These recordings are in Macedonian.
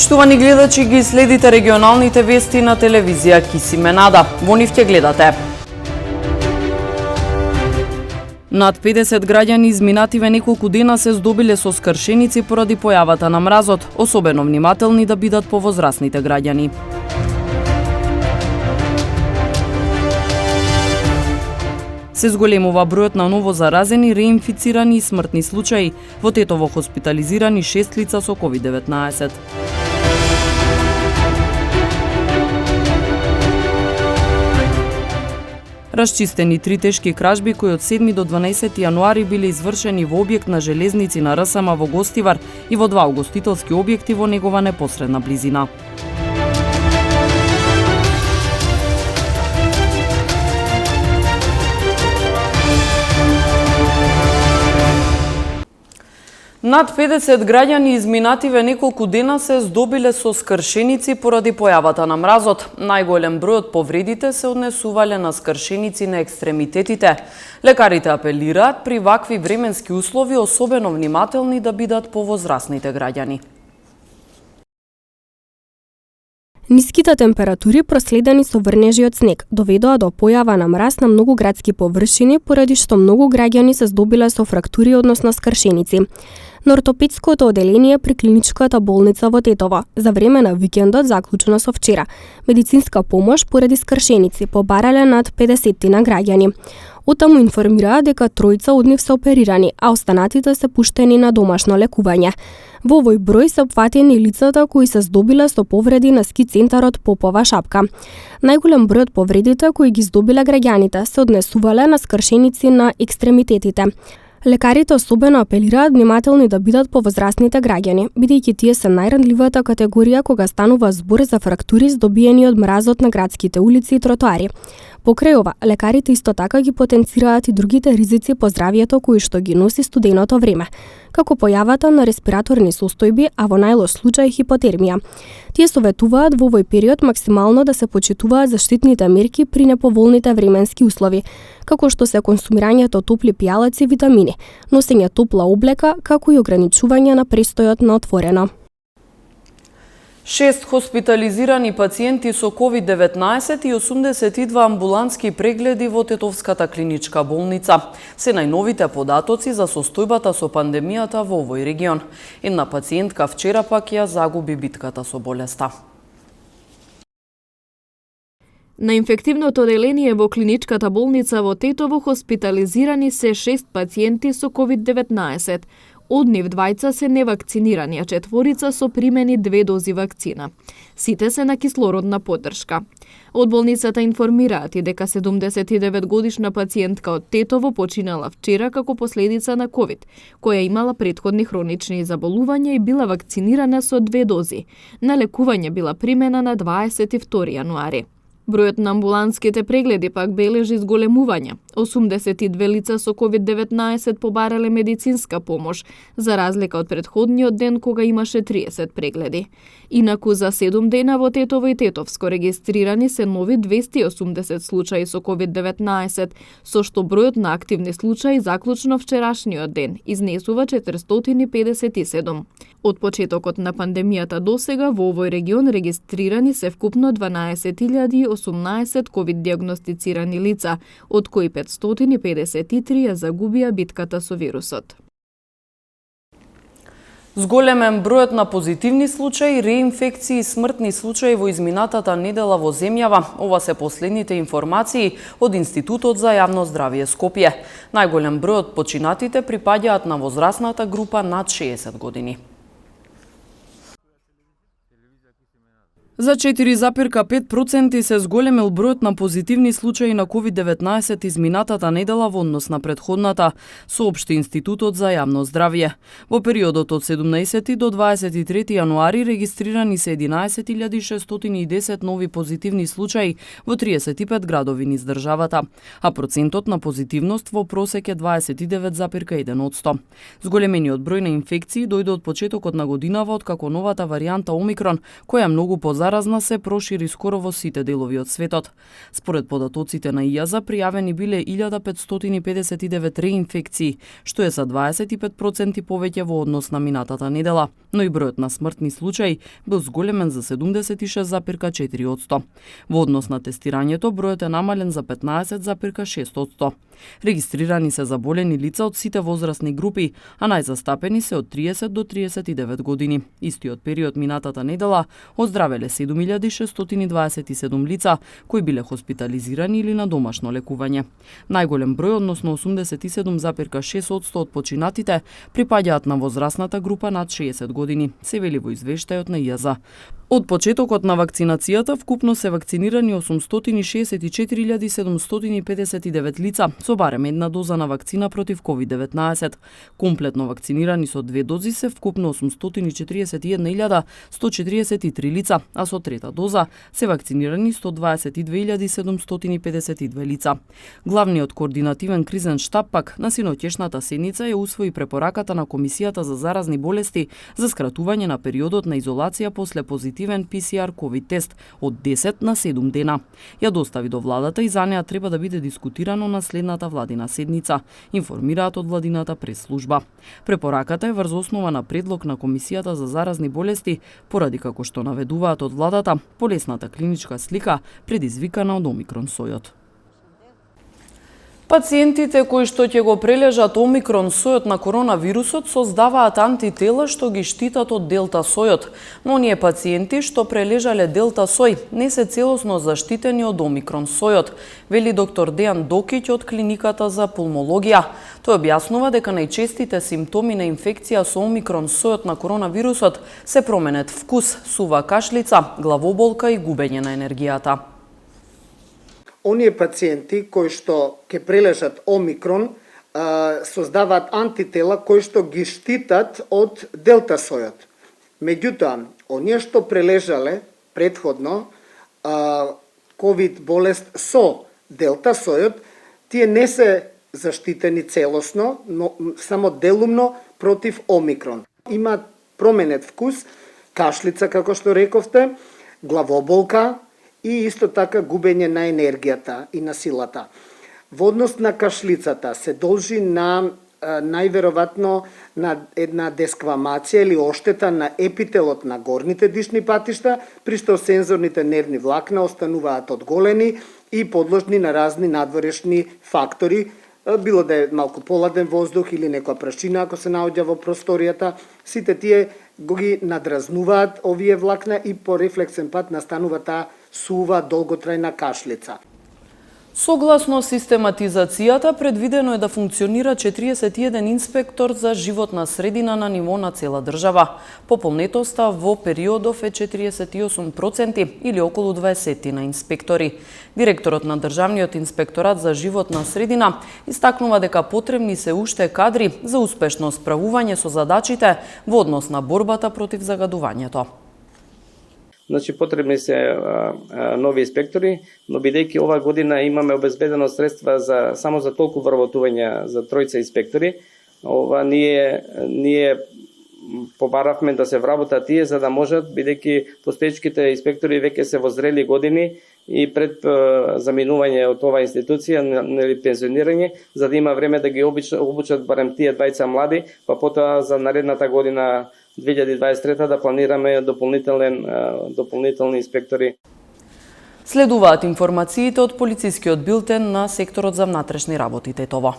Почитувани гледачи, ги следите регионалните вести на телевизија Кисименада. Во нив ќе гледате. Над 50 граѓани изминативе неколку дена се здобиле со скршеници поради појавата на мразот, особено внимателни да бидат повозрасните граѓани. Се зголемува бројот на ново заразени, реинфицирани и смртни случаи. Во Тетово хоспитализирани 6 лица со COVID-19. Расчистени 3 тешки кражби кои од 7 до 12 јануари биле извршени во објект на железници на РСМ во Гостивар и во 2 угостителски објекти во негова непосредна близина. Над 50 граѓани изминативе неколку дена се здобиле со скршеници поради појавата на мразот. Најголем број од повредите се однесувале на скршеници на екстремитетите. Лекарите апелираат при вакви временски услови особено внимателни да бидат повозрасните граѓани. Ниските температури проследени со врнежи од снег доведоа до појава на мраз на многу градски површини, поради што многу граѓани се здобиле со фрактури, односно скршеници. На ортопедското оделение при клиничката болница во Тетово за време на викендот заклучено со вчера. Медицинска помош поради скршеници побарале над 50 на граѓани. Оттаму информираа дека тројца од нив се оперирани, а останатите се пуштени на домашно лекување. Во овој број се опфатени лицата кои се здобиле со повреди на ски центарот Попова шапка. Најголем број од повредите кои ги здобиле граѓаните се однесувале на скршеници на екстремитетите. Лекарите особено апелираат внимателни да бидат повозрасните граѓани, бидејќи тие се најранливата категорија кога станува збор за фрактури здобиени од мразот на градските улици и тротоари. Покрај ова, лекарите исто така ги потенцираат и другите ризици по здравието кои што ги носи студеното време, како појавата на респираторни состојби, а во најлош случај хипотермија. Тие советуваат во овој период максимално да се почитуваат заштитните мерки при неповолните временски услови, како што се консумирањето топли пијалаци и витамини, носење топла облека, како и ограничување на престојот на отворено. 6 хоспитализирани пациенти со COVID-19 и 82 амбулантски прегледи во Тетовската клиничка болница. Се најновите податоци за состојбата со пандемијата во овој регион. Една пациентка вчера пак ја загуби битката со болеста. На инфективното оделение во клиничката болница во Тетово хоспитализирани се 6 пациенти со COVID-19. Од нив 2 се невакцинирани, а 4 со примени 2 дози вакцина. Сите се на кислородна поддршка. Од болницата информираат и дека 79 годишна пациентка од Тетово починала вчера како последица на COVID, која имала претходни хронични заболувања и била вакцинирана со 2 дози. На лекување била примена на 22 јануари. Бројот на амбулантските прегледи пак бележи зголемување. 82 лица со COVID-19 побарале медицинска помош, за разлика од претходниот ден кога имаше 30 прегледи. Инаку за 7 дена во Тетово и Тетовско регистрирани се нови 280 случаи со COVID-19, со што бројот на активни случаи заклучно вчерашниот ден изнесува 457. Од почетокот на пандемијата досега во овој регион регистрирани се вкупно 12.018 COVID-диагностицирани лица, од кои 553 ја загубија битката со вирусот. Зголемен бројот на позитивни случаи, реинфекции и смртни случаи во изминатата недела во земјава. Ова се последните информации од Институтот за јавно здравје Скопје. Најголем број од починатите припаѓаат на возрастната група над 60 години. За 4,5% се зголемил бројот на позитивни случаи на COVID-19 изминатата недела во однос на претходната, соопшти Институтот за јавно здравје. Во периодот од 17 до 23 јануари регистрирани се 11.610 нови позитивни случаи во 35 градови низ државата, а процентот на позитивност во просек е 29,1%. Зголемениот број на инфекции дојде од почетокот на годинава, откако новата варијанта Омикрон, која е многу позаразна заразна се прошири скоро во сите делови од светот. Според податоците на ИАЗа, пријавени биле 1559 реинфекции, што е за 25% повеќе во однос на минатата недела, но и бројот на смртни случаи бил зголемен за 76,4%. Во однос на тестирањето, бројот е намален за 15,6%. Регистрирани се заболени лица од сите возрастни групи, а најзастапени се од 30 до 39 години. Истиот период минатата недела оздравеле 7627 лица кои биле хоспитализирани или на домашно лекување. Најголем број, односно 87,6% од починатите, припаѓаат на возрастната група над 60 години, се вели во извештајот на ИАЗа. Од почетокот на вакцинацијата вкупно се вакцинирани 864.759 лица со барем една доза на вакцина против COVID-19. Комплетно вакцинирани со 2 дози се вкупно 841.143 лица, а со трета доза се вакцинирани 122.752 лица. Главниот координативен кризен штаб пак на синоќешната седница ја усвои препораката на Комисијата за заразни болести за скратување на периодот на изолација после позитивен PCR COVID тест од 10 на 7 дена. Ја достави до владата и за неа треба да биде дискутирано на следната владина седница, информираат од владината прес-служба. Препораката е врз основа на предлог на Комисијата за заразни болести, поради како што наведуваат од владата, полесната клиничка слика предизвикана од омикрон сојот. Пациентите кои што ќе го прележат омикрон сојот на коронавирусот создаваат антитела што ги штитат од делта сојот, но оние пациенти што прележале делта сој не се целосно заштитени од омикрон сојот, вели доктор Дејан Докиќ од клиниката за пулмологија. Тој објаснува дека најчестите симптоми на инфекција со омикрон сојот на коронавирусот се променет вкус, сува кашлица, главоболка и губење на енергијата. Оние пациенти кои што ќе прележат омикрон создаваат антитела кои што ги штитат од делта сојот. Меѓутоа, оние што прележале претходно ковид болест со делта сојот, тие не се заштитени целосно, но само делумно против омикрон. Имаат променет вкус, кашлица како што рековте, главоболка, и исто така губење на енергијата и на силата. Во однос на кашлицата се должи на најверојатно на една десквамација или оштета на епителот на горните дишни патишта, при што сензорните нервни влакна остануваат одголени и подложни на разни надворешни фактори, било да е малку поладен воздух или некоја прашина ако се наоѓа во просторијата, сите тие го ги надразнуваат овие влакна и по рефлексен пат настанува таа сува долготрајна кашлица. Согласно систематизацијата, предвидено е да функционира 41 инспектор за животна средина на ниво на цела држава. Пополнетоста во периодов е 48% или околу 20 на инспектори. Директорот на Државниот инспекторат за животна средина истакнува дека потребни се уште кадри за успешно справување со задачите во однос на борбата против загадувањето. Значи потребни се нови инспектори, но бидејќи ова година имаме обезбедено средства само за толку вработување за тројца инспектори, ние побаравме да се вработат тие за да можат, бидејќи постоечките инспектори веќе се во зрели години и пред заминување од оваа институција или пензионирање, за да има време да ги обучат барем тие двајца млади, па потоа за наредната година 2023 да планираме дополнителни инспектори. Следуваат информациите од полицискиот билтен на секторот за внатрешни работи Тетово.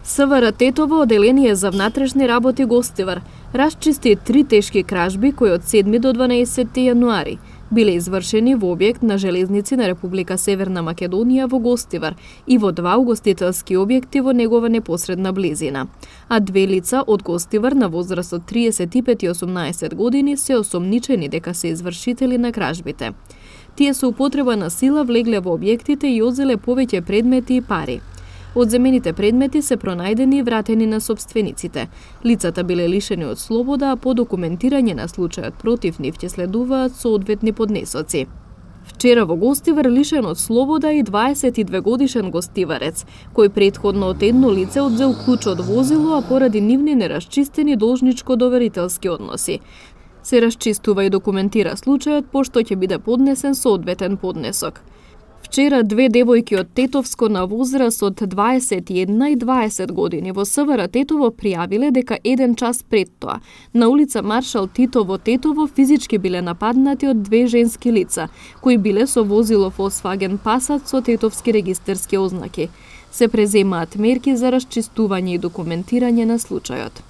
СВР Тетово, оделение за внатрешни работи Гостивар, расчисти 3 тешки кражби кои од 7 до 12 јануари биле извршени во објект на железници на Република Северна Македонија во Гостивар и во 2 угостителски објекти во негова непосредна близина. А 2 лица од Гостивар на возраст од 35 и 18 години се осомничени дека се извршители на кражбите. Тие со употреба на сила влегле во објектите и одзеле повеќе предмети и пари. Одземените предмети се пронајдени и вратени на собствениците. Лицата биле лишени од слобода, а по документирање на случајот против нив ќе следуваат соодветни поднесоци. Вчера во Гостивар лишен од слобода и 22 годишен гостиварец, кој претходно од едно лице одзел клуч од возило, а поради нивни нерасчистени должничко-доверителски односи. Се расчистува и документира случајот, пошто ќе биде поднесен соодветен поднесок. Вчера две девојки од Тетовско на возраст од 21 и 20 години во СВР Тетово пријавиле дека еден час пред тоа на улица Маршал Тито во Тетово физички биле нападнати од две женски лица, кои биле со возило Volkswagen Passat со тетовски регистерски ознаки. Се преземаат мерки за расчистување и документирање на случајот.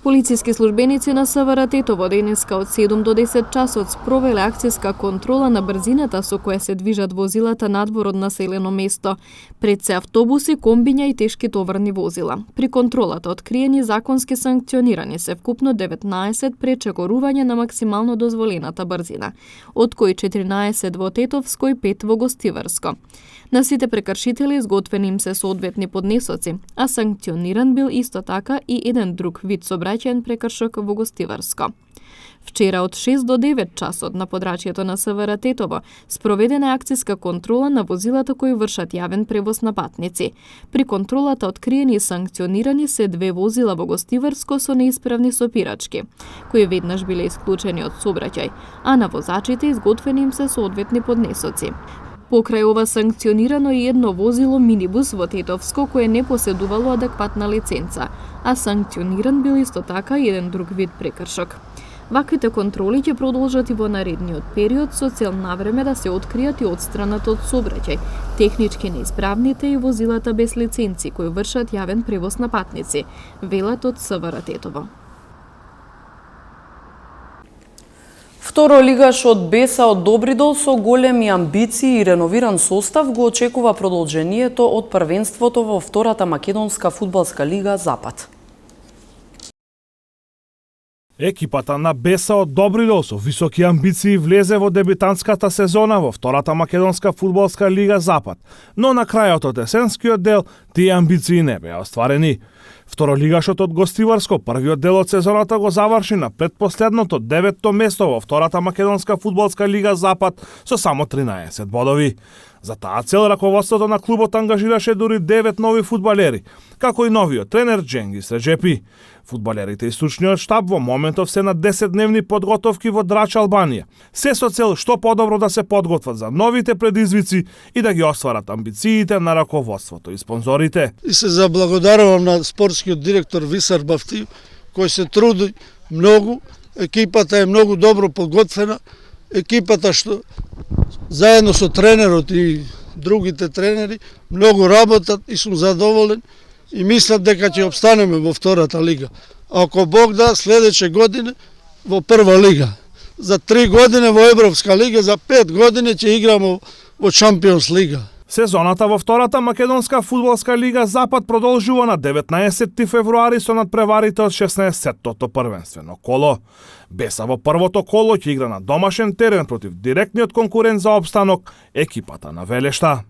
Полициски службеници на СВР Тетово денеска од 7 до 10 часот спровеле акцијска контрола на брзината со која се движат возилата надвор од населено место. Пред се автобуси, комбиња и тешки товарни возила. При контролата откриени законски санкционирани се вкупно 19 пречекорувања на максимално дозволената брзина, од кои 14 во Тетовско и 5 во Гостиварско. На сите прекршители изготвени им се соодветни поднесоци, а санкциониран бил исто така и еден друг вид сообраќаен прекршок во Гостиварско. Вчера од 6 до 9 часот на подрачјето на СВР Тетово спроведена е акцијска контрола на возилата кои вршат јавен превоз на патници. При контролата откриени и санкционирани се две возила во Гостиварско со неисправни сопирачки, кои веднаш биле исклучени од сообраќај, а на возачите изготвени им се соодветни поднесоци. Покрај ова санкционирано и едно возило минибус во Тетовско кое не поседувало адекватна лиценца, а санкциониран бил исто така и еден друг вид прекршок. Ваквите контроли ќе продолжат и во наредниот период со цел навреме да се откријат и отстранат од сообраќај технички неисправните и возилата без лиценци кои вршат јавен превоз на патници, велат од СВР Тетово. Второ лигаш од Беса од Добридол со големи амбиции и реновиран состав го очекува продолжението од првенството во втората македонска фудбалска лига Запад. Екипата на Беса од Добридол со високи амбиции влезе во дебютантската сезона во втората македонска фудбалска лига Запад, но на крајот од есенскиот дел тие амбиции не беа остварени. Второлигашот од Гостиварско првиот дел од сезоната го заврши на предпоследното 9-то место во втората македонска фудбалска лига Запад со само 13 бодови. За таа цел раководството на клубот ангажираше дури 9 нови фудбалери, како и новиот тренер Дженгис Реджепи. Фудбалерите и стручниот штаб во моментов се на 10-дневни подготовки во Драч, Албанија. Се со цел што подобро да се подготват за новите предизвици и да ги остварат амбициите на раководството и спонзорите. И се заблагодарувам на спортскиот директор Висар Бафтиев, кој се труди многу. Екипата е многу добро подготвена. Екипата што заедно со тренерот и другите тренери многу работат и сум задоволен и мислам дека ќе обстанеме во втората лига. Ако Бог да, следече година во прва лига. За 3 години во Европска лига, за 5 години ќе играмо во Чампионс лига. Сезоната во втората македонска фудбалска лига Запад продолжува на 19 февруари со надпреварите од 16-тото првенствено коло. Беса во првото коло ќе игра на домашен терен против директниот конкурент за опстанок, екипата на Велешта.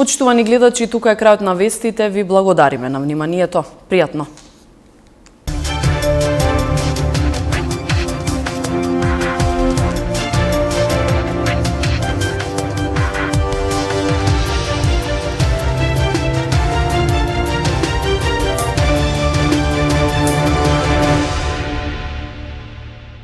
Почитувани гледачи, тука е крајот на вестите. Ви благодариме на вниманието. Пријатно.